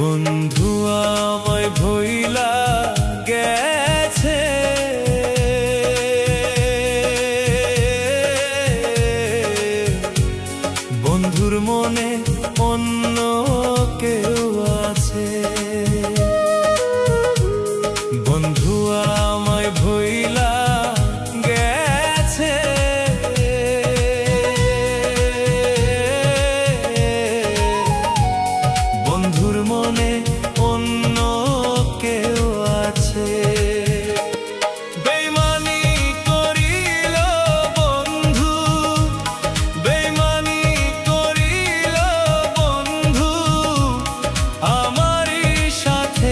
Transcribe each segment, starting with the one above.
বন্ধু আমায় ভইলা গেছে, বন্ধুর মনে অন্য কেউ আছে। বন্ধু আমায় ভইলা গেছে, বন্ধুর মনে অন্য কেউ আছে। বেইমানি করিল বন্ধু, বেইমানি করিল বন্ধু আমারই সাথে।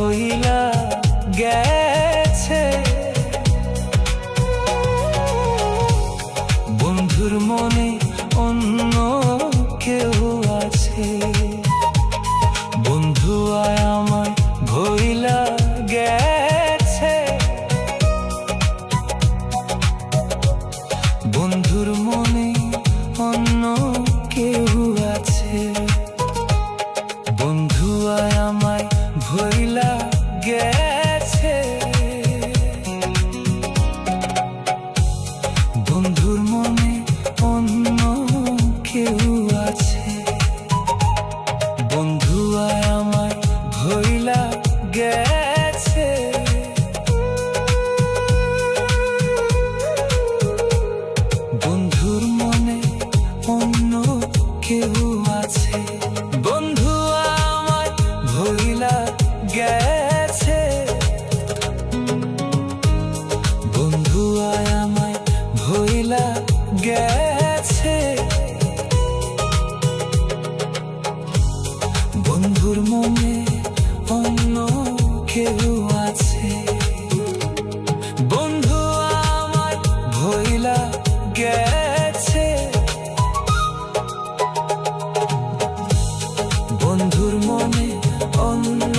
ভইলা গেছে। বন্ধুর মনে অন্য কেউ আছে, বন্ধু আয় আমায় ভইলা গেছে। বন্ধুর মনে অন্য কেউ আছে, বন্ধু আয় আমায় ভইলা গেছে। বন্ধুর মনে অন্য কেউ আছে, বন্ধু আয় আমায় ভইলা গেছে। বন্ধুর মনে অন্য কেউ আছে, বন্ধু আমায় ভইলা গেছে। বন্ধু আয় আমায় ভইলা গেছে। বন্ধুর মনে অন্য কেউ আছে, বন্ধু আমায় ভইলা গেছে। বন্ধুর মনে অন্য